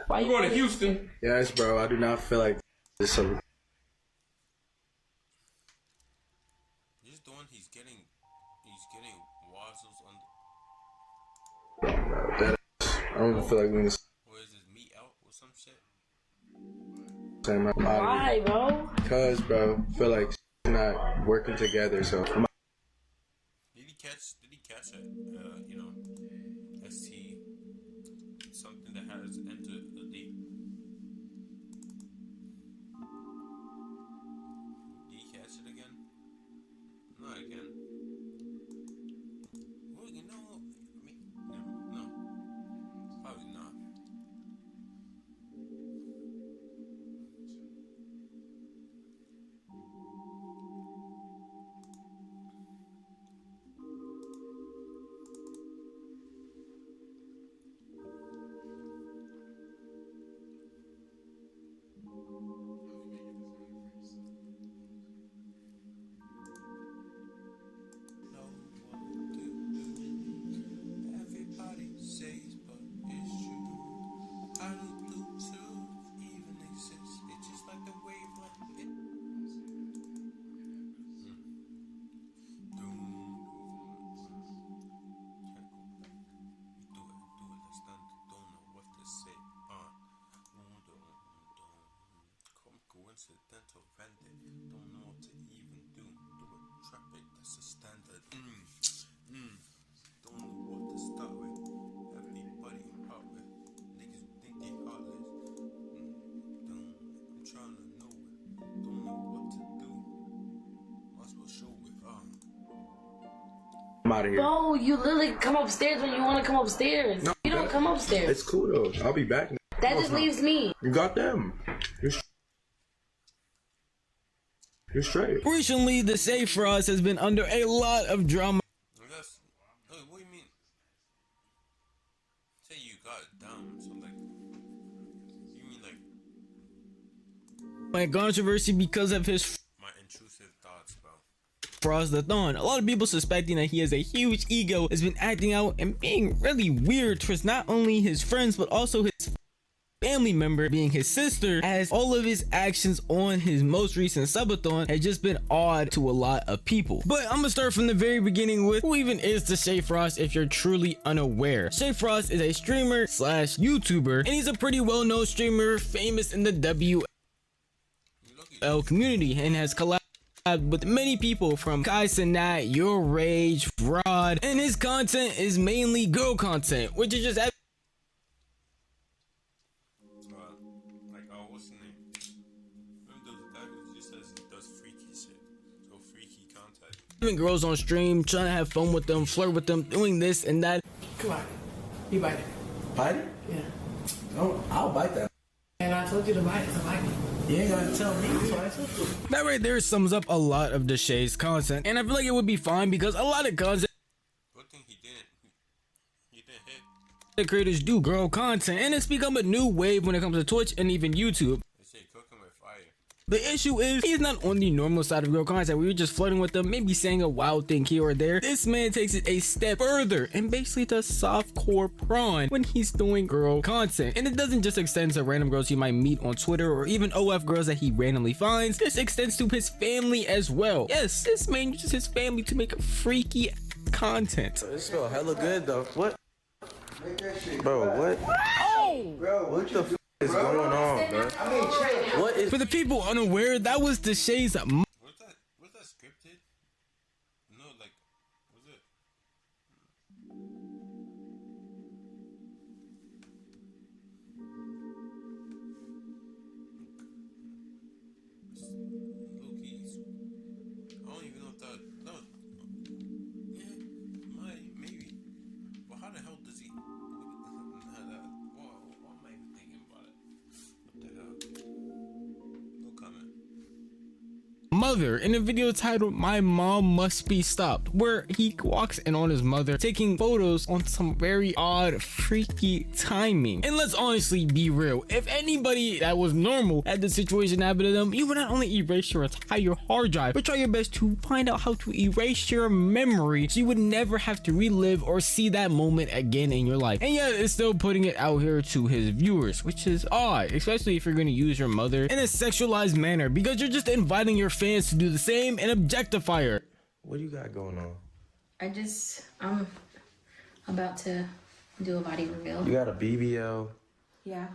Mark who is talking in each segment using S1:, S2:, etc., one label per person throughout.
S1: Why you going to Houston?
S2: Yes, bro. I do not feel like this summer.
S3: He's doing. He's getting wazzles on.
S2: That I don't even feel like we need to
S3: Where is his meat out or some shit?
S1: Why, bro?
S2: Because, bro, I feel like not working together. So
S3: Did he catch a ST, something that has entered the deep? Did he catch it again? Not again. Well, you know, no, probably not. Everybody says, but it's true. How do truth even exist? It's just like the wavelength. Let's done. Don't know what to say. Coincidental vending. Don't know what to even do. Do it. Trap it. That's a standard. Don't know what to start with. Everybody I'm out with. Niggas think they heartless. I'm trying to know it. Don't know what to do. Might as well show it.
S2: I'm out of here.
S1: Bro, you literally come upstairs when you want to come upstairs. No, you don't come upstairs.
S2: It's cool though. I'll be back now.
S1: That just leaves me.
S2: You got them. You're straight.
S4: Recently, Dashae Frost has been under a lot of drama.
S3: What do you mean? Say you got it down. So like, you mean like
S4: Controversy because of his
S3: my intrusive thoughts about
S4: Frost-a-thon. A lot of people suspecting that he has a huge ego, has been acting out and being really weird towards not only his friends but also his family member, being his sister, as all of his actions on his most recent subathon had just been odd to a lot of people. But I'm gonna start from the very beginning with who even is Dashae Frost if you're truly unaware. Dashae Frost is a streamer slash YouTuber, and he's a pretty well-known streamer, famous in the WL community, and has collabed with many people from Kai Cenat, Your Rage, Rod, and his content is mainly girl content, which is just
S3: what's the name? Remember the guy who just says he does freaky shit, so freaky content.
S4: having girls on stream, trying to have fun with them, flirt with them, doing this and that.
S5: Come on, you bite it.
S6: Bite it?
S5: Yeah.
S6: No, I'll bite that.
S5: And I told you to bite it, so bite it.
S6: You ain't gotta tell me. That's what I told you.
S4: That right there sums up a lot of Dashae's content, and I feel like it would be fine because a lot of content
S3: Good thing he didn't hit.
S4: the creators do girl content, and it's become a new wave when it comes to Twitch and even YouTube.
S3: They say cooking with fire.
S4: The issue is he's not on the normal side of girl content where you're just flirting with them, maybe saying a wild thing here or there. This man takes it a step further and basically does softcore prawn when he's doing girl content. And it doesn't just extend to random girls he might meet on Twitter or even OF girls that he randomly finds. This extends to his family as well. Yes, this man uses his family to make freaky content.
S6: It smells hella good though. What? Bro, what?
S4: Oh!
S6: Bro, what the f is going on, bro? What is?
S4: For the people unaware, that was Dashae's
S3: Was that scripted? No, like, was it? Loki's. I don't even know if that. No. Yeah, maybe. But how the hell does he? Why am I even thinking about it? What the hell? No comment.
S4: mother in a video titled "My Mom Must Be Stopped," where he walks in on his mother taking photos on some very odd, freaky timing. And let's honestly be real, if anybody that was normal had the situation happen to them, you would not only erase your entire hard drive, but try your best to find out how to erase your memory so you would never have to relive or see that moment again in your life. And yet it's still putting it out here to his viewers, which is odd, especially if you're going to use your mother in a sexualized manner, because you're just inviting your fans to do the same and objectify her.
S6: What do you got going on?
S7: I'm about to do a body reveal.
S6: You got a BBL?
S7: Yeah.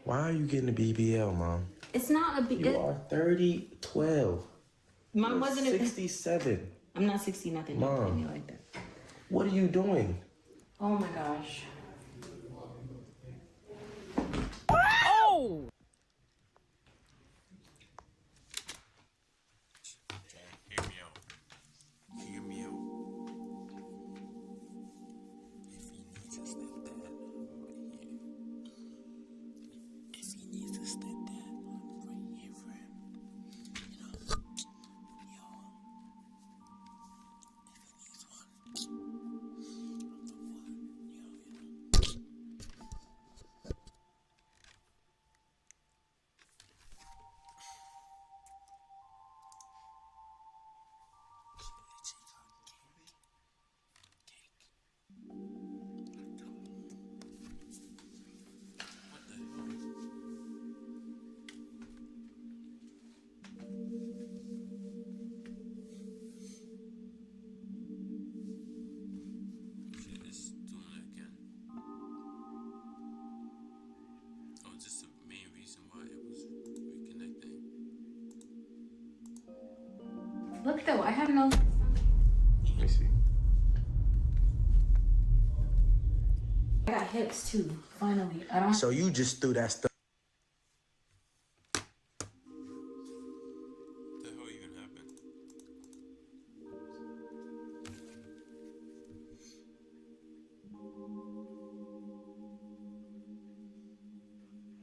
S6: Why are you getting a BBL, Mom?
S7: It's not a big.
S6: You are 30, 12.
S7: Mom wasn't a.
S6: 67.
S7: I'm not 60 nothing.
S6: Mom.
S7: Don't play me like that.
S6: What are you doing?
S7: Oh my gosh.
S4: Oh!
S3: Hear me out. Hear me out. If he needs a stepdad, I'm right here. If he needs a stepdad, I'm right here for him. You know, yo. If he needs one, I'm the one. Yo, you know. Shit is doing it again. Oh, just the main reason why it was reconnecting.
S7: Look though, I have no.
S6: Let me see.
S7: I got hips too. Finally, I don't.
S6: So you just threw that stuff.
S3: What the hell even happened?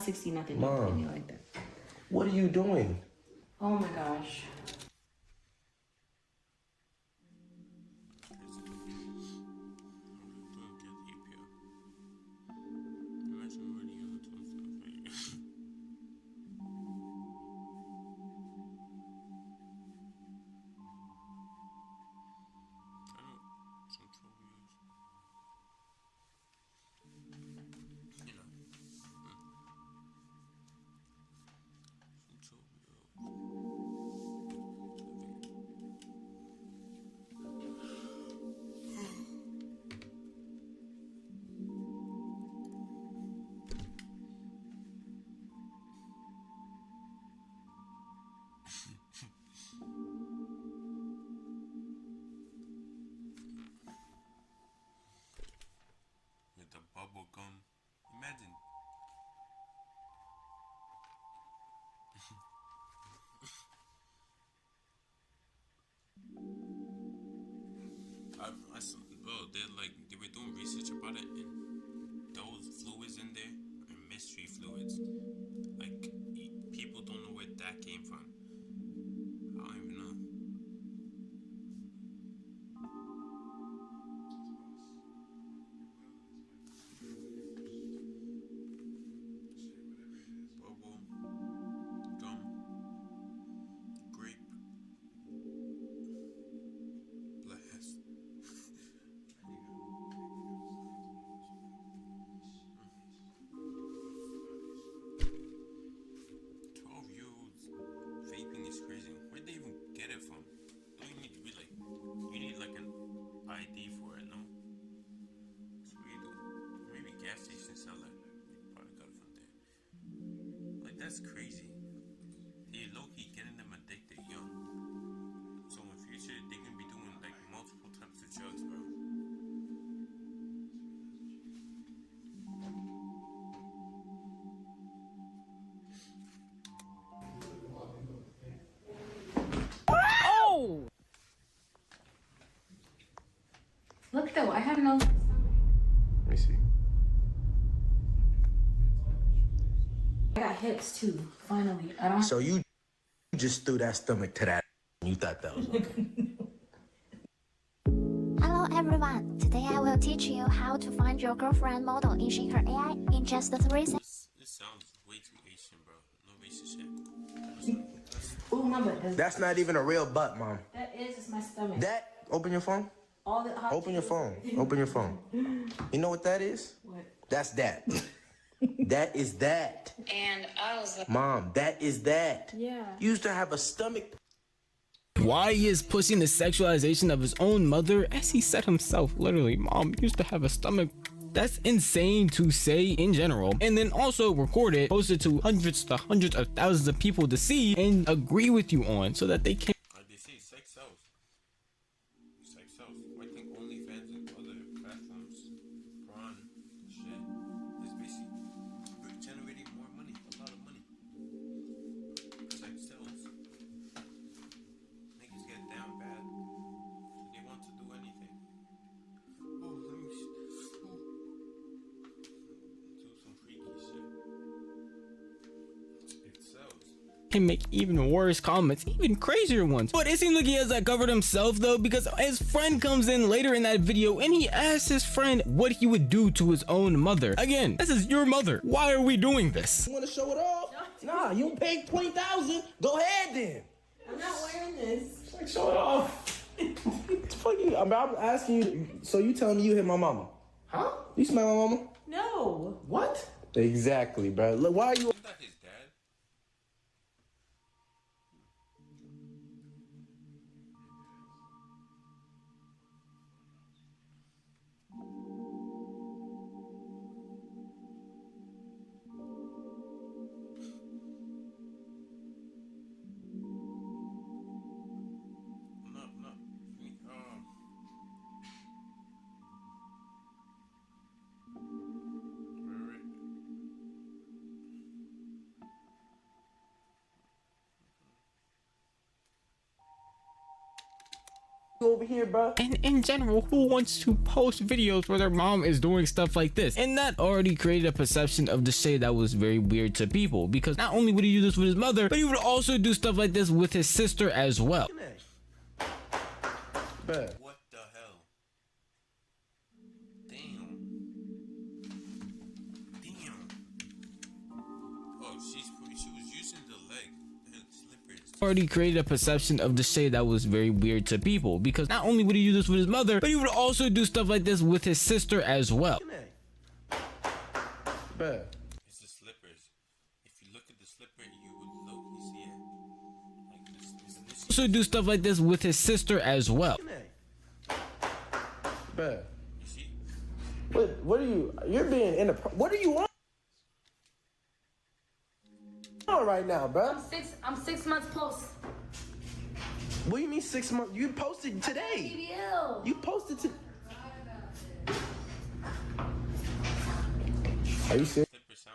S7: 60 nothing.
S6: Mom.
S7: Don't play me like that.
S6: What are you doing?
S7: Oh my gosh. With the bubble gum. Imagine. They were doing research about it, and those fluids in there are mystery fluids. Like, people don't know where that came from. I don't even know. Bubble, gum, grape, blast. 12-year-olds vaping is crazy. Where'd they even get it from? Don't you need to be like, you need like an ID for it, no? That's what you do. Maybe gas stations sell it. You probably got it from there. Like, that's crazy. You're low-key getting them addicted young. So in the future, they can be doing like multiple types of drugs, bro.
S4: Oh!
S7: Look though, I have no.
S6: Let me see.
S7: I got hips too. Finally, I don't.
S6: So you just threw that stomach to that. thought that was okay.
S8: Hello everyone, today I will teach you how to find your girlfriend model in Shaker AI in just 3 seconds.
S7: This sounds way too Asian, bro. No racist shit.
S5: Ooh, my butt.
S6: That's not even a real butt, Mom.
S5: That is just my stomach.
S6: That, open your phone.
S5: All the hot
S6: Open your phone. Open your phone. You know what that is?
S5: What?
S6: That's that. That is that.
S1: And I was like,
S6: Mom, that is that.
S5: Yeah.
S6: You used to have a stomach.
S4: Why he is pushing the sexualization of his own mother, as he said himself, literally, mom used to have a stomach. That's insane to say in general, and then also record it, post it to hundreds of thousands of people to see and agree with you on, so that they can.
S7: Like they say, sex sells. Sex sells. I think OnlyFans and other platforms, prawn shit, is basically generating more money, a lot of money. Sex sells. Niggas get down bad. They want to do anything. Oh, let me do some freaky shit. It sells.
S4: Can make even worse comments, even crazier ones. But it seems like he has that covered himself though, because his friend comes in later in that video and he asks his friend what he would do to his own mother. Again, this is your mother. Why are we doing this?
S6: You want to show it off? Nah, you paid 20,000. Go ahead then.
S5: I'm not wearing this.
S6: Like, show it off. Fuck you. I'm asking you. So you telling me you hit my mama?
S5: Huh?
S6: You smell my mama?
S5: No.
S6: What? Exactly, bro. Look, why are you?
S7: Isn't that his dad? No. Right.
S6: Over here, bro.
S4: And in general, who wants to post videos where their mom is doing stuff like this? And that already created a perception of Dashae that was very weird to people, because not only would he do this with his mother, but he would also do stuff like this with his sister as well.
S6: Bruh.
S7: What the hell? Damn. Oh, she was using the leg. Slippers.
S4: Already created a perception of Dashae that was very weird to people, because not only would he do this with his mother, but he would also do stuff like this with his sister as well.
S6: Bruh.
S7: It's the slippers. If you look at the slipper, you would low-key see it. Like this.
S4: Also do stuff like this with his sister as well.
S6: Bruh.
S7: You see?
S6: What are you? You're being in a. What are you on right now, bro?
S1: I'm 6 months post.
S6: What do you mean 6 months? You posted today.
S1: BBL.
S6: You posted to. Are you serious?
S7: Slipper sound.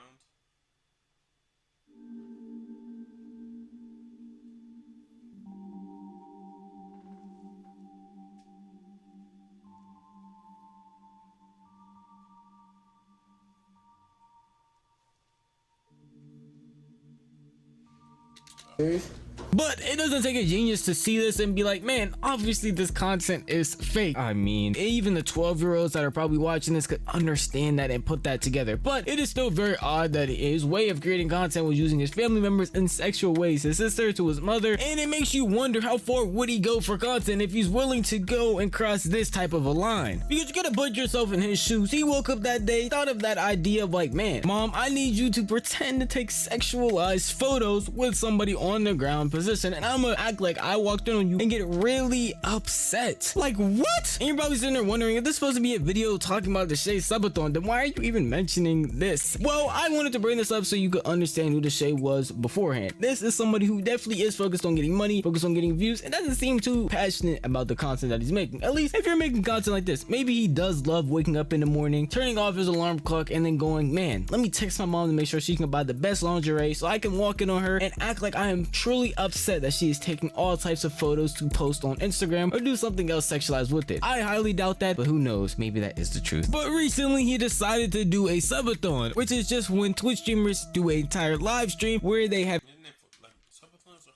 S6: Serious?
S4: But it doesn't take a genius to see this and be like, man, obviously this content is fake. I mean, even the 12-year-olds that are probably watching this could understand that and put that together. But it is still very odd that his way of creating content was using his family members in sexual ways, his sister to his mother, and it makes you wonder how far would he go for content if he's willing to go and cross this type of a line. Because you gotta put yourself in his shoes. He woke up that day, thought of that idea of like, man, mom, I need you to pretend to take sexualized photos with somebody on the ground position, and I'm gonna act like I walked in on you and get really upset. Like, what? And you're probably sitting there wondering, if this is supposed to be a video talking about Dashae subathon, then why are you even mentioning this? Well, I wanted to bring this up so you could understand who Dashae was beforehand. This is somebody who definitely is focused on getting money, focused on getting views, and doesn't seem too passionate about the content that he's making. At least if you're making content like this, maybe he does love waking up in the morning, turning off his alarm clock, and then going, man, let me text my mom to make sure she can buy the best lingerie so I can walk in on her and act like I am truly upset that she is taking all types of photos to post on Instagram or do something else sexualized with it. I highly doubt that, but who knows, maybe that is the truth. But recently he decided to do a subathon, which is just when Twitch streamers do an entire live stream where they have
S7: Isn't it for like subathons or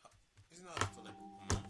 S7: isn't that for like a month?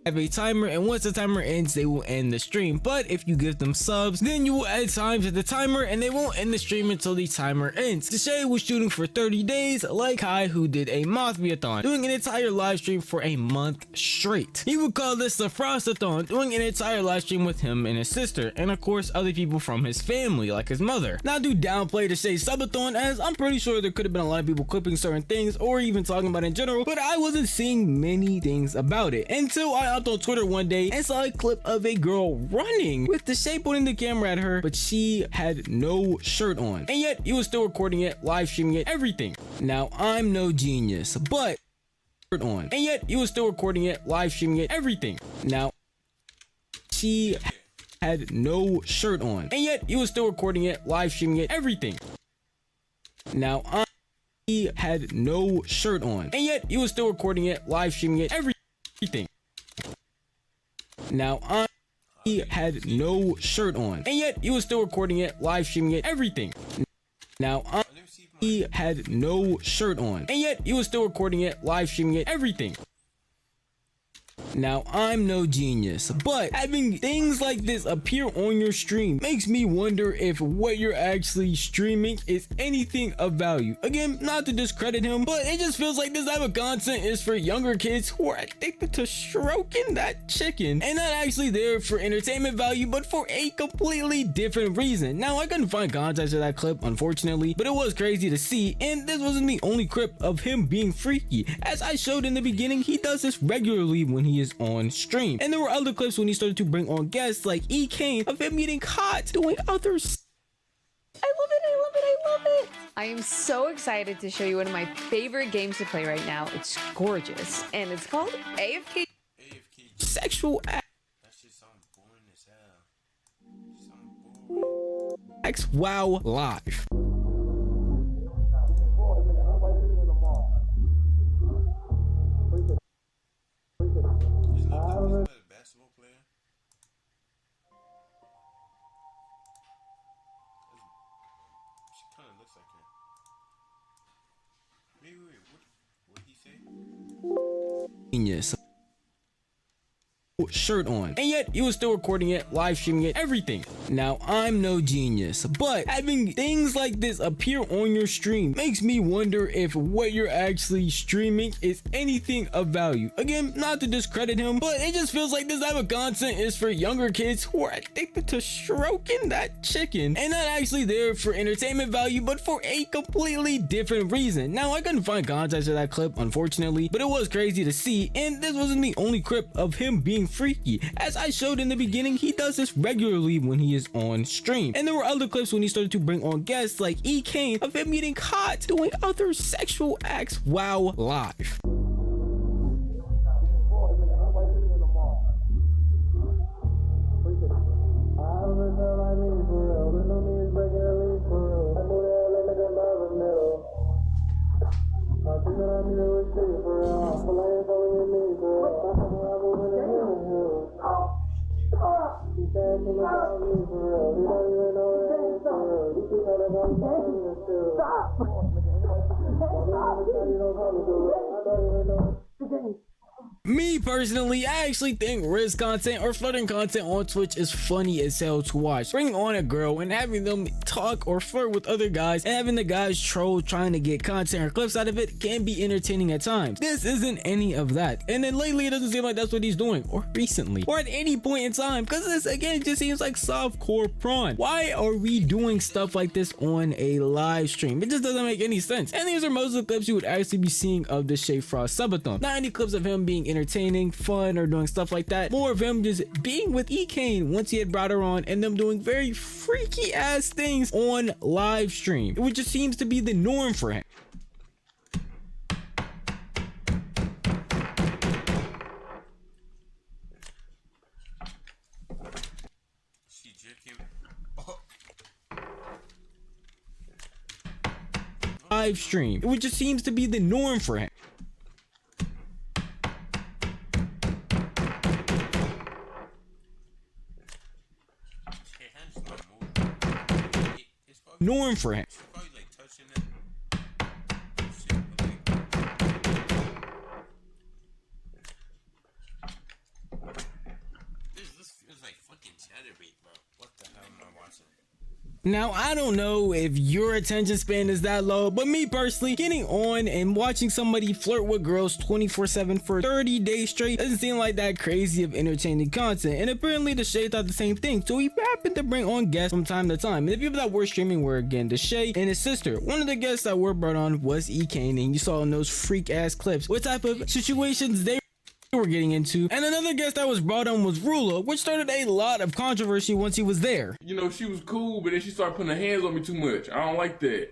S4: Have a timer, and once the timer ends they will end the stream. But if you give them subs, then you will add time to the timer and they won't end the stream until the timer ends. Dashae was shooting for 30 days like Kai, who did a Mothbiathon, doing an entire live stream for a month straight. He would call this the Frostathon, doing an entire live stream with him and his sister, and of course other people from his family like his mother. Now, do downplay Dashae's subathon, as I'm pretty sure there could have been a lot of people clipping certain things or even talking about it in general, but I wasn't seeing many things about it until I hopped on Twitter one day and saw a clip of a girl running with Dashae pointing the camera at her, but she had no shirt on, and yet he was still recording it, live streaming it, everything. Now, I'm no genius, but on, and yet he was still recording it, live streaming it, everything. Now, she had no shirt on, and yet he was still recording it, live streaming it, everything. Now, he had no shirt on, and yet he was still recording it, live streaming it, everything. Now, he had no shirt on, and yet he was still recording it, live streaming it, everything. Now, he had no shirt on, and yet he was still recording it, live streaming it, everything. Now, I'm no genius, but having things like this appear on your stream makes me wonder if what you're actually streaming is anything of value. Again, not to discredit him, but it just feels like this type of content is for younger kids who are addicted to stroking that chicken and not actually there for entertainment value, but for a completely different reason. Now, I couldn't find context of that clip, unfortunately, but it was crazy to see, and this wasn't the only clip of him being freaky. As I showed in the beginning, he does this regularly when he is on stream, and there were other clips when he started to bring on guests like E Kane of him getting caught doing others.
S9: I love it, I love it, I love it. I am so excited to show you one of my favorite games to play right now. It's gorgeous, and it's called AFK.
S4: Sexual act.
S7: That shit sounds boring as hell. Sound boring.
S4: X WoW Live.
S7: Basketball player. She kind of looks like him. Wait, what did he say?
S4: Genius. Shirt on, and yet he was still recording it, live streaming it, everything. Now, I'm no genius, but having things like this appear on your stream makes me wonder if what you're actually streaming is anything of value. Again, not to discredit him, but it just feels like this type of content is for younger kids who are addicted to stroking that chicken and not actually there for entertainment value, but for a completely different reason. Now, I couldn't find context of that clip, unfortunately, but it was crazy to see, and this wasn't the only clip of him being freaky. As I showed in the beginning, he does this regularly when he is on stream, and there were other clips when he started to bring on guests like E Kane of him getting caught doing other sexual acts while live. Me personally, I actually think Riz content or flirting content on Twitch is funny as hell to watch. Bringing on a girl and having them talk or flirt with other guys and having the guys troll trying to get content or clips out of it can be entertaining at times. This isn't any of that, and then lately it doesn't seem like that's what he's doing, or recently, or at any point in time, because this again just seems like softcore prawn. Why are we doing stuff like this on a live stream? It just doesn't make any sense. And these are most of the clips you would actually be seeing of the Dashae Frost subathon. Not any clips of him being entertaining, fun, or doing stuff like that. More of him just being with E-Kane once he had brought her on, and them doing very freaky ass things on live stream, which just seems to be the norm for him.
S7: She drinking.
S4: Live stream, which just seems to be the norm for him. Norm for him.
S7: She's probably like touching it. Shit, but, like, this feels like fucking chatterbait, bro. What the hell am I watching?
S4: Now, I don't know if your attention span is that low, but me personally, getting on and watching somebody flirt with girls 24/7 for 30 days straight doesn't seem like that crazy of entertaining content. And apparently Dashae thought the same thing, so he happened to bring on guests from time to time. And the people that were streaming were again Dashae and his sister. One of the guests that were brought on was E-Kane, and you saw in those freak ass clips what type of situations they were getting into. And another guest that was brought on was Rula, which started a lot of controversy once he was there.
S10: You know, she was cool, but then she started putting her hands on me too much. I don't like that.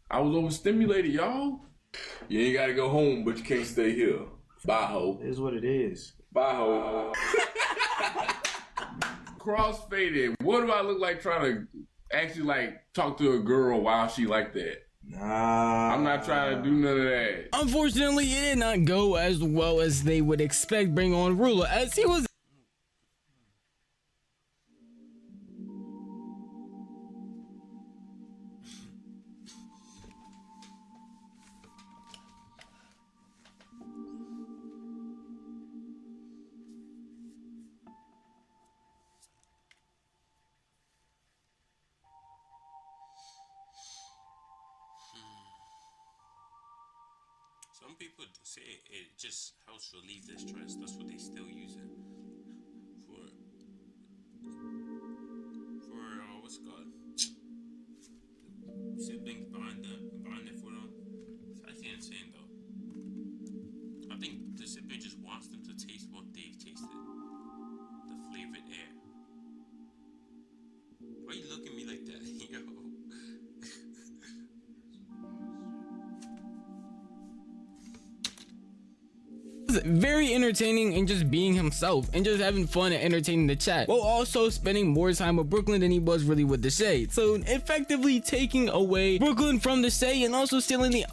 S10: I was overstimulated, y'all. You ain't gotta go home, but you can't stay here. Bye, ho.
S6: It is what it is.
S10: Bye, ho. Crossfaded. What do I look like trying to actually like talk to a girl while she like that?
S6: Nah.
S10: I'm not trying to do none of that.
S4: Unfortunately, it did not go as well as they would expect bringing on Rula, as he was
S7: Some people say it just helps relieve their stress. That's what they still use it for. What's it called? Siblings bonding for them. It's actually insane though. I think the sibling just wants them to taste what they've tasted. The flavored air. Why you looking at me like that? Yo.
S4: very entertaining and just being himself and just having fun and entertaining the chat, while also spending more time with Brooklyn than he was really with Dashae. So effectively taking away Brooklyn from Dashae and also stealing the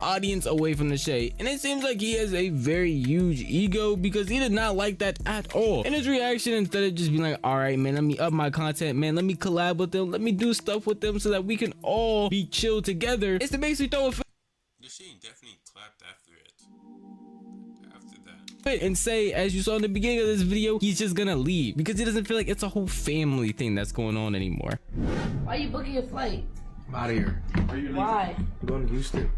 S4: audience away from Dashae, and it seems like he has a very huge ego because he did not like that at all. In his reaction, instead of just being like, all right man, let me up my content, man, let me collab with them, let me do stuff with them so that we can all be chill together, it's to basically throw a
S7: Dashae definitely clapped after that.
S4: and say, as you saw in the beginning of this video, he's just gonna leave because he doesn't feel like it's a whole family thing that's going on anymore.
S1: Why you booking your flight?
S2: I'm out of here.
S1: Why?
S2: I'm going to Houston.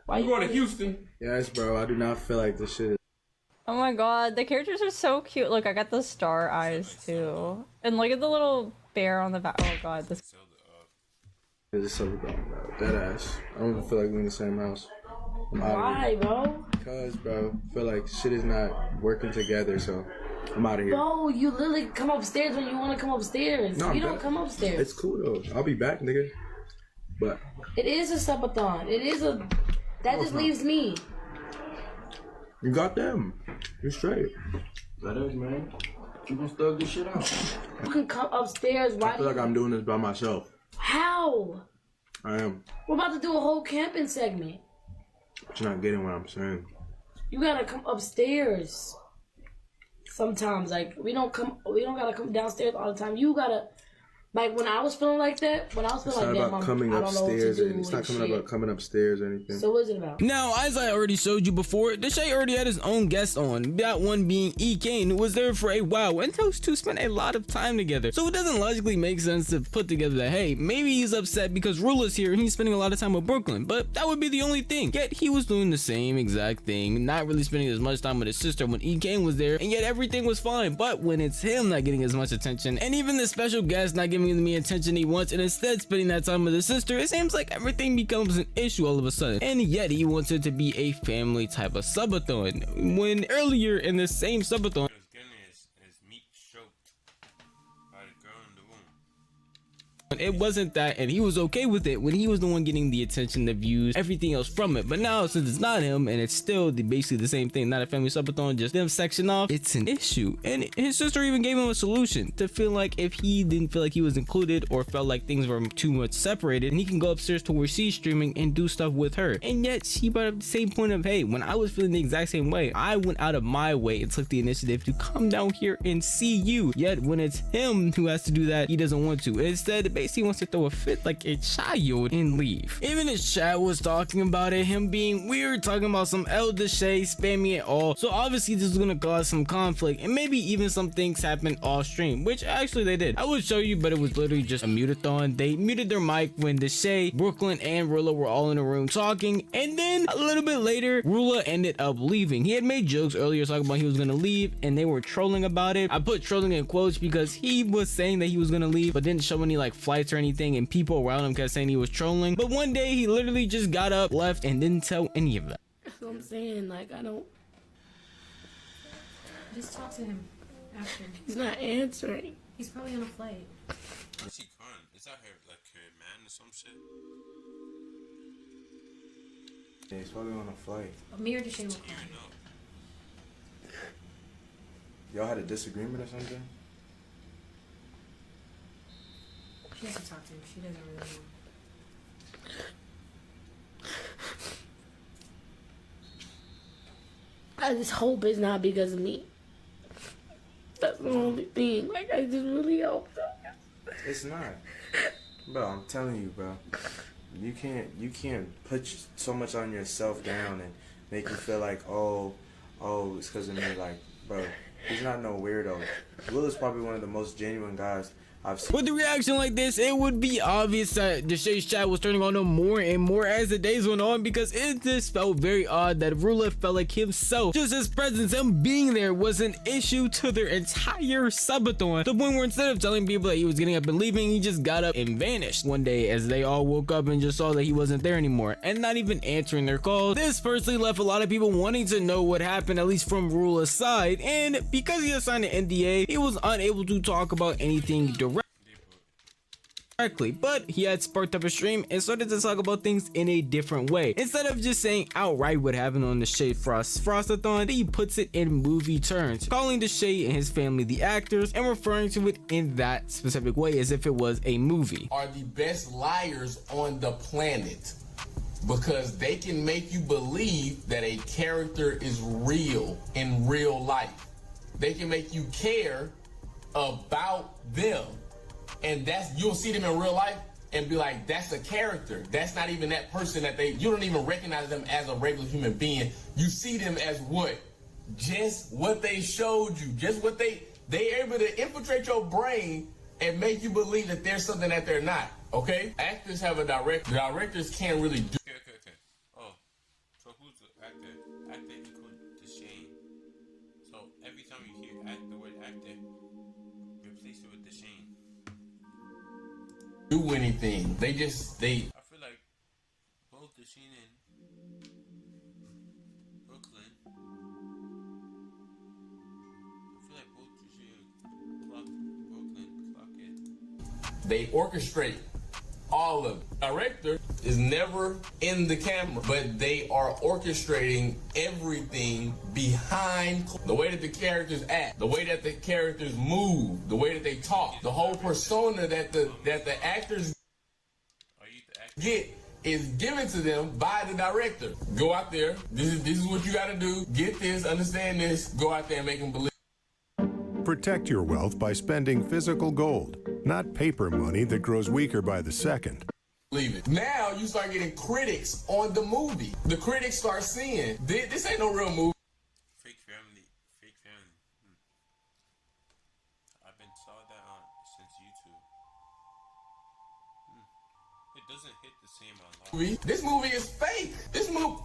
S1: Why
S10: You going to Houston?
S2: Yes, bro. I do not feel like this shit is.
S11: Oh my god, the characters are so cute. Look, I got the star eyes too. And look at the little bear on the back. Oh god, this.
S2: It's so dumb, bro. Dead ass. I don't even feel like we're in the same house. I'm out of
S1: Why,
S2: here.
S1: bro?
S2: Because, bro, I feel like shit is not working together, so I'm out of here.
S1: Bro, you literally come upstairs when you want to come upstairs.
S2: No,
S1: you don't
S2: but
S1: come upstairs.
S2: It's cool though. I'll be back, nigga. But
S1: It is a subathon. It is a. That just leaves me.
S2: you got them. You're straight. That is, man. You gonna thug this shit out.
S1: You can come upstairs right
S2: I feel like I'm doing this by myself.
S1: How?
S2: I am.
S1: We're about to do a whole camping segment.
S2: But you're not getting what I'm saying.
S1: You gotta come upstairs. Sometimes, like we don't gotta come downstairs all the time. You gotta, like when I was feeling like that,
S2: It's not about coming upstairs. It's not coming about coming upstairs or anything.
S1: So what is it about?
S4: Now, as I already showed you before, Dashae already had his own guest on, that one being E. Kane, who was there for a while, and those two spent a lot of time together. So it doesn't logically make sense to put together that, hey, maybe he's upset because Rula's here and he's spending a lot of time with Brooklyn, but that would be the only thing. Yet he was doing the same exact thing, not really spending as much time with his sister when E. Kane was there, and yet everything was fine. But when it's him not getting as much attention, and even the special guest not giving me attention he wants, and instead spending that time with his sister, it seems like everything becomes an issue all of a sudden. And yet he wants it to be a family type of subathon, when earlier in the same subathon, it wasn't that, and he was okay with it when he was the one getting the attention, the views, everything else from it. But now, since it's not him and it's still basically the same thing, not a family subathon, just them section off, it's an issue. And his sister even gave him a solution to feel like if he didn't feel like he was included or felt like things were too much separated, and he can go upstairs to where she's streaming and do stuff with her. And yet she brought up the same point of, hey, when I was feeling the exact same way, I went out of my way and took the initiative to come down here and see you. Yet when it's him who has to do that, he doesn't want to. Instead, he wants to throw a fit like a child and leave. Even his chat was talking about it, him being weird, talking about some Dashae spamming it all. So obviously this is gonna cause some conflict, and maybe even some things happened off stream, which actually they did. I would show you, but it was literally just a mute-a-thon. They muted their mic when Dashae, Brooklyn, and Rula were all in a room talking, and then a little bit later, Rula ended up leaving. He had made jokes earlier talking about he was gonna leave, and they were trolling about it. I put trolling in quotes because he was saying that he was gonna leave, but didn't show any like flights or anything, and people around him kept saying he was trolling. But one day he literally just got up, left, and didn't tell any of that.
S1: That's what I'm saying. Like I don't.
S5: Just talk to him after.
S1: He's not answering.
S5: He's probably on a flight.
S7: Where's he gone? Is that her, like her man or some shit?
S2: Yeah, he's probably on a flight.
S5: Me or Dashae will call him.
S2: Y'all had a disagreement or something?
S5: She has to talk to him. She doesn't really know.
S1: I just hope it's not because of me. That's the only thing. Like I just really hope so.
S2: It's not. Bro, I'm telling you, bro. You can't put so much on yourself down and make you feel like, oh, it's because of me. Like, bro, he's not no weirdo. Will is probably one of the most genuine guys I've seen.
S4: With a reaction like this, it would be obvious that Dashae's chat was turning on him more and more as the days went on, because it just felt very odd that Rula felt like himself, just his presence, him being there, was an issue to their entire subathon, to the point where instead of telling people that he was getting up and leaving, he just got up and vanished one day as they all woke up and just saw that he wasn't there anymore and not even answering their calls. This personally left a lot of people wanting to know what happened, at least from Rula's side, and because he had signed an NDA, he was unable to talk about anything directly, but he had sparked up a stream and started to talk about things in a different way. Instead of just saying outright what happened on the Dashae Frostathon, he puts it in movie terms, calling Dashae and his family the actors and referring to it in that specific way as if it was a movie.
S12: Are the best liars on the planet. because they can make you believe that a character is real in real life. They can make you care about them. And you'll see them in real life and be like, that's a character. That's not even that person you don't even recognize them as a regular human being. You see them as what? Just what they showed you. Just what they're able to infiltrate your brain and make you believe that there's something that they're not. Okay? Actors have a director. Directors can't really do.
S7: Okay. Oh, so who's the actor? Actor equal Dashae. So every time you hear the word actor, replace it with Dashae.
S12: Do anything. They.
S7: I feel like both Dashae and Brooklyn. I feel like both Dashae clock it.
S12: They orchestrate all of it. Director is never in the camera, but they are orchestrating everything behind the way that the characters act, the way that the characters move, the way that they talk, the whole persona that the actors get is given to them by the director. Go out there. This is what you got to do. Get this. Understand this. Go out there and make them believe.
S13: Protect your wealth by spending physical gold, not paper money that grows weaker by the second.
S12: Believe it. Now you start getting critics on the movie. The critics start seeing this ain't no real movie.
S7: Fake family. I've been saw that on since YouTube. It doesn't hit the same on live.
S12: This movie is fake.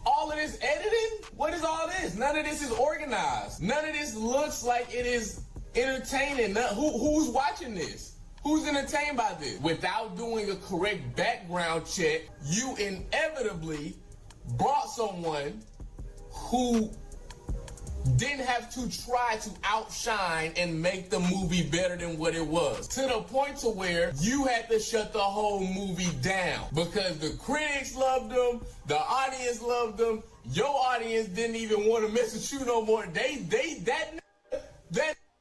S12: All of this editing. What is all this? None of this is organized. None of this looks like it is entertaining. Who's watching this? Who's entertained by this? Without doing a correct background check, you inevitably brought someone who didn't have to try to outshine and make the movie better than what it was. To the point to where you had to shut the whole movie down because the critics loved them, the audience loved them, your audience didn't even want to mess with you no more. That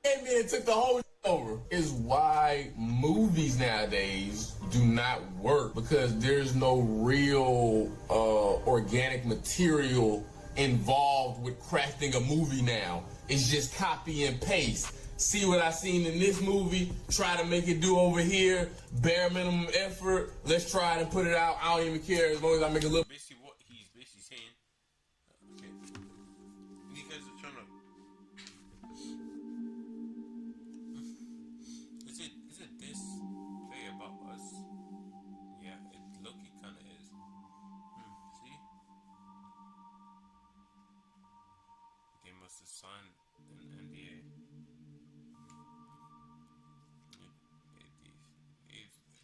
S12: came in and took the whole over. Is why movies nowadays do not work, because there's no real organic material involved with crafting a movie now. It's just copy and paste. See what I seen in this movie, try to make it do over here, bare minimum effort, let's try it and put it out. I don't even care as long as I make a little.
S7: Basically what he's basically saying, okay, you guys are trying to, isn't this play about us? Yeah, it low-key kind of is. See? They must have signed an NDA.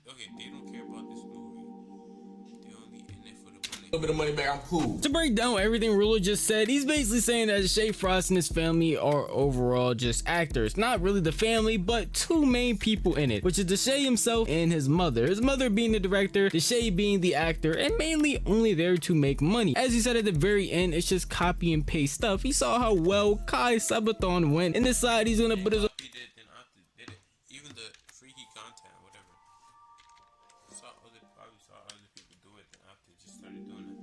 S7: Okay, they don't care about this movie. They only in it for the money.
S12: A little bit of money back, I'm cool.
S4: To break down everything Ruler just said, he's basically saying that Shay Frost and his family are overall just actors. Not really the family, but two main people in it, which is Dashae himself and his mother. His mother being the director, Dashae being the actor, and mainly only there to make money. As he said at the very end, it's just copy and paste stuff. He saw how well Kai Sabathon went, and decided he's gonna put his
S7: He did, then after did it. Even the freaky content, whatever. Probably saw other people do it, then after just started doing it.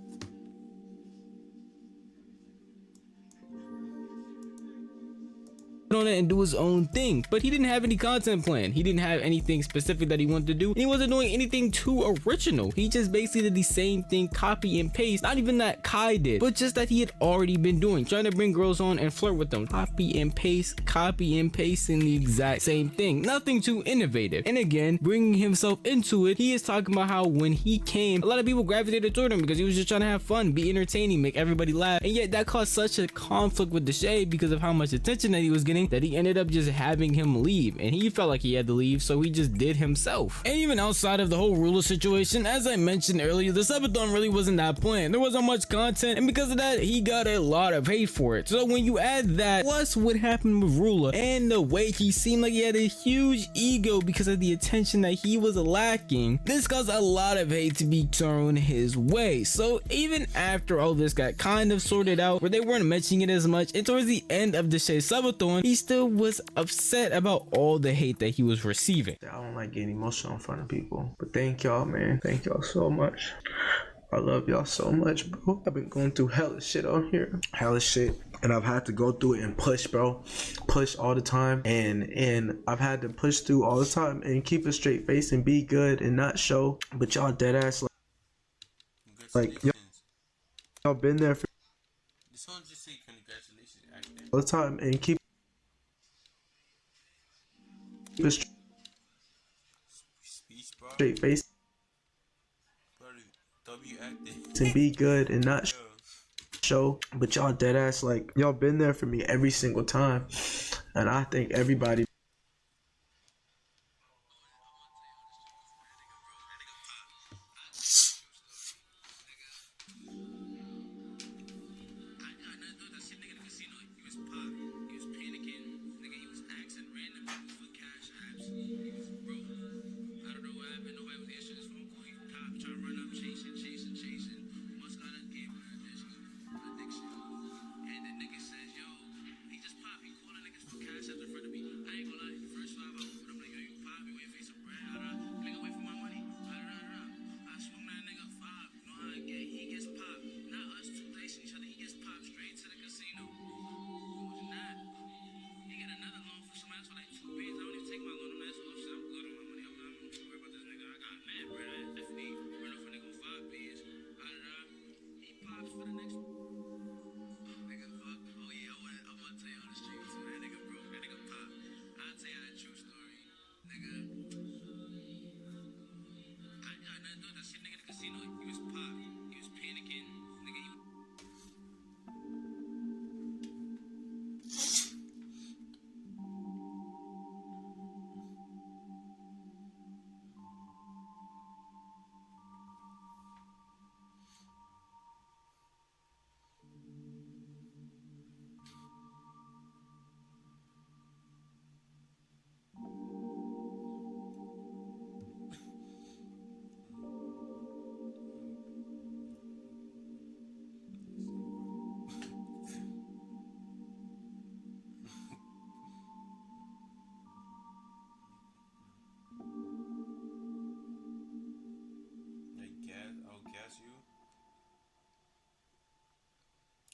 S4: on it and do his own thing, but he didn't have any content plan. He didn't have anything specific that he wanted to do, and he wasn't doing anything too original. He just basically did the same thing, copy and paste. Not even that Kai did, but just that he had already been doing, trying to bring girls on and flirt with them. Copy and paste in the exact same thing. Nothing too innovative. And again, bringing himself into it, he is talking about how when he came, a lot of people gravitated toward him because he was just trying to have fun, be entertaining, make everybody laugh, and yet that caused such a conflict with Dashae because of how much attention that he was getting, that he ended up just having him leave, and he felt like he had to leave, so he just did himself. And even outside of the whole Ruler situation, as I mentioned earlier, the subathon really wasn't that planned. There wasn't much content, and because of that, he got a lot of hate for it. So when you add that plus what happened with Ruler and the way he seemed like he had a huge ego because of the attention that he was lacking, this caused a lot of hate to be thrown his way. So even after all this got kind of sorted out, where they weren't mentioning it as much, and towards the end of Dashae's subathon, he still was upset about all the hate that he was receiving.
S6: I don't like getting emotional in front of people, but thank y'all, man. Thank y'all so much. I love y'all so much, bro. I've been going through hella shit on here. Hella shit. And I've had to go through it and push, bro. Push all the time. And I've had to push through all the time and keep a straight face and be good and not show. But y'all dead ass like y'all been there for
S7: This one just say congratulations, actor.
S6: all the time and keep a straight face and be good and not show. But y'all dead ass like y'all been there for me every single time, and I think everybody
S7: I'll guess you.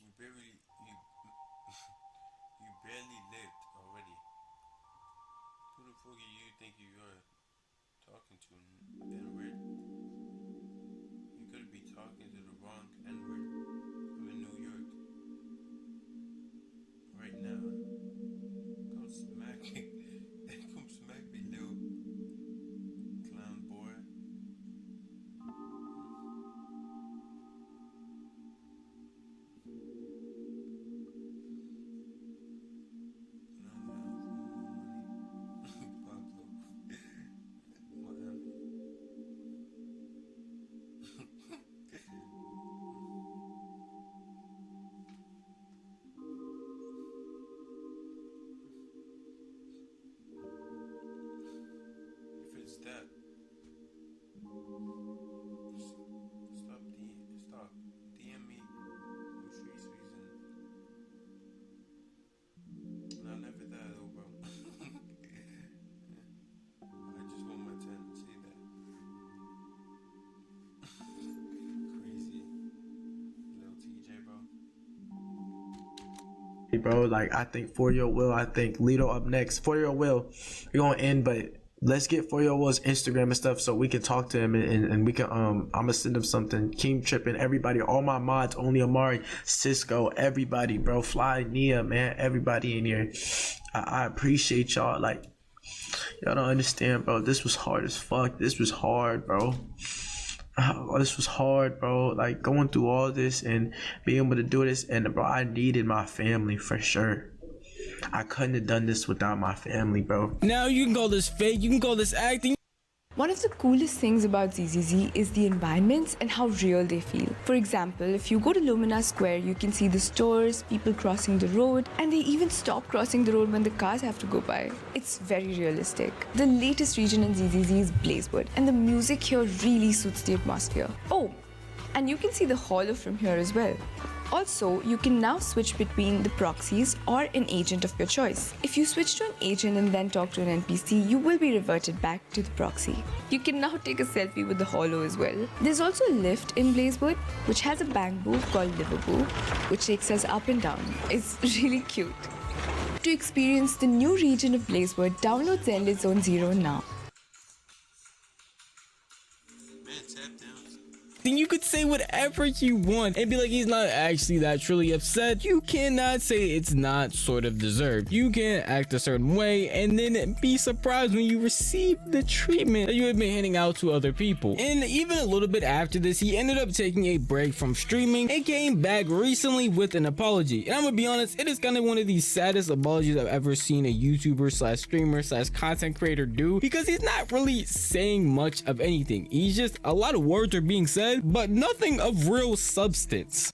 S7: You barely you barely lived already. Who the fuck do you think you are talking to, N-word? You could be talking to the wrong N-word. I'm in New York right now. Come smack me. Come smack me, little clown boy. If it's that, stop DM me with Shree's reason. Not never that though, bro. I just want my 10. See that? Crazy. Little TJ, bro.
S6: bro. Like I think For Your Will, I think Lito up next. For Your Will, we're gonna end, but let's get For Your Will's Instagram and stuff so we can talk to him and we can I'm gonna send him something. Keem Tripping, everybody, all my mods, Only Amari, Cisco, everybody, bro. Fly, Nia, man, everybody in here. I appreciate y'all. Like y'all don't understand, bro. This was hard as fuck. This was hard, bro. This was hard, bro. Like going through all this and being able to do this, and bro, I needed my family for sure. I couldn't have done this without my family, bro.
S4: Now you can call this fake, you can call this acting.
S14: One of the coolest things about ZZZ is the environments and how real they feel. For example, if you go to Lumina Square, you can see the stores, people crossing the road, and they even stop crossing the road when the cars have to go by. It's very realistic. The latest region in ZZZ is Blazewood, and the music here really suits the atmosphere. Oh, and you can see the holo from here as well. Also, you can now switch between the proxies or an agent of your choice. If you switch to an agent and then talk to an NPC, you will be reverted back to the proxy. You can now take a selfie with the Hollow as well. There's also a lift in Blazewood, which has a bamboo called Liverpool, which takes us up and down. It's really cute. To experience the new region of Blazewood, download Zenlit Zone Zero now.
S4: Then you could say whatever you want and be like, he's not actually that truly upset. You cannot say it's not sort of deserved. You can act a certain way and then be surprised when you receive the treatment that you have been handing out to other people. And even a little bit after this, he ended up taking a break from streaming and came back recently with an apology. And I'm gonna be honest, it is kind of one of the saddest apologies I've ever seen a YouTuber slash streamer slash content creator do, because he's not really saying much of anything. He's just, a lot of words are being said, but nothing of real substance.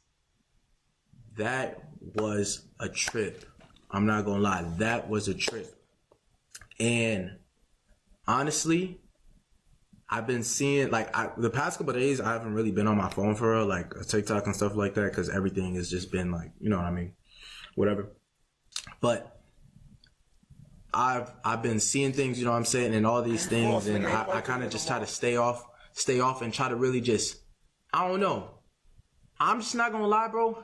S6: That was a trip. I'm not gonna lie, that was a trip. And honestly, I've been seeing, like, the past couple of days, I haven't really been on my phone for real, like TikTok and stuff like that, because everything has just been like, you know what I mean, whatever. But I've been seeing things, you know what I'm saying, and all these things, and I kind of just try to stay off and try to really just, I don't know. I'm just not gonna lie, bro.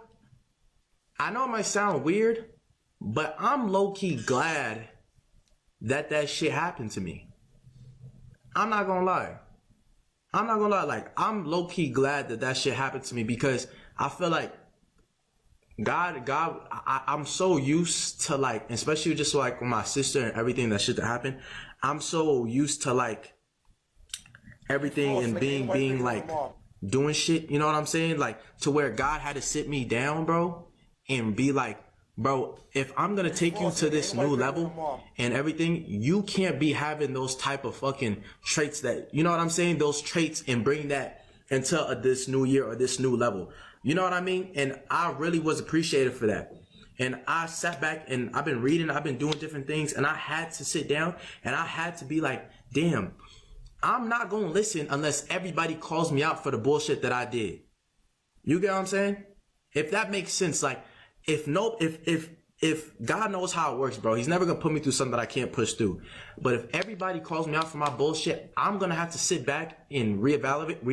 S6: I know it might sound weird, but I'm low-key glad that that shit happened to me. I'm not gonna lie. Like, I'm low-key glad that that shit happened to me, because I feel like I'm so used to, like, especially just like with my sister and everything, that shit that happened. I'm so used to, like, everything and being like doing shit, you know what I'm saying? Like, to where God had to sit me down, bro, and be like, bro, if I'm gonna take you to this new level and everything, you can't be having those type of fucking traits that, you know what I'm saying? Those traits, and bring that into this new year or this new level. You know what I mean? And I really was appreciated for that. And I sat back and I've been reading, I've been doing different things, and I had to sit down and I had to be like, damn, I'm not gonna listen unless everybody calls me out for the bullshit that I did. You get what I'm saying? If that makes sense, like, if God knows how it works, bro, he's never gonna put me through something that I can't push through. But if everybody calls me out for my bullshit, I'm gonna have to sit back and reevaluate.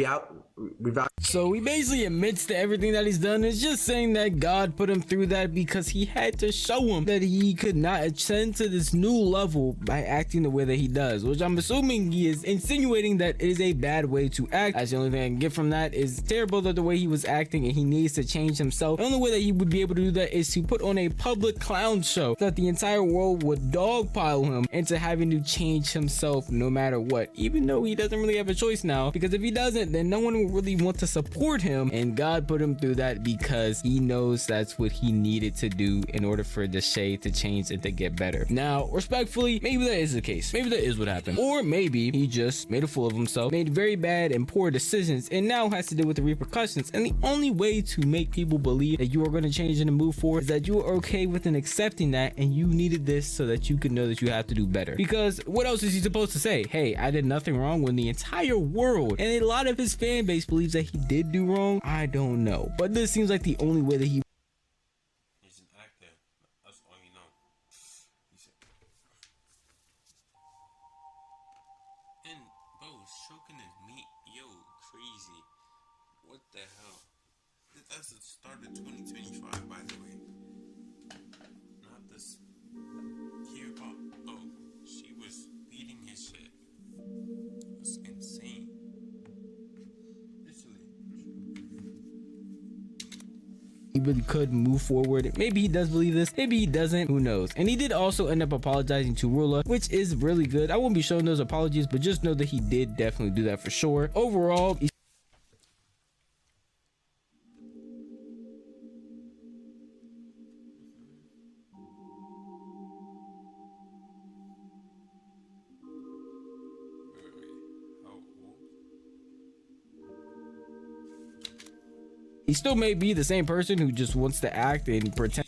S4: So he basically admits to everything that he's done. It's just saying that God put him through that because he had to show him that he could not ascend to this new level by acting the way that he does, which I'm assuming he is insinuating that it is a bad way to act. As the only thing I can get from that is terrible that the way he was acting, and he needs to change himself. The only way that he would be able to do that is to put on a public clown show so that the entire world would dogpile him into having to change himself no matter what, even though he doesn't really have a choice now, because if he doesn't, then no one will really want to support him. And God put him through that because he knows that's what he needed to do in order for Dashae to change and to get better. Now, respectfully, maybe that is the case. Maybe that is what happened. Or maybe he just made a fool of himself, made very bad and poor decisions, and now has to deal with the repercussions. And the only way to make people believe that you are going to change and move forward is that you are okay with and accepting that, and you needed this so that you could know that you have to do better. Because what else is he supposed to say? Hey, I did nothing wrong, when the entire world and a lot of his fan base believes that he did do wrong? I don't know, but this seems like the only way that he.
S7: He's an actor. That's all you know. And bro, stroking his meat, yo, crazy. What the hell? That's the start of 2025, by the way. Not this. Here, oh, she was beating his shit. That's insane.
S4: He really could move forward. Maybe he does believe this, maybe he doesn't, who knows. And he did also end up apologizing to Rula, which is really good. I won't be showing those apologies, but just know that he did definitely do that for sure. Overall, he still may be the same person who just wants to act and pretend.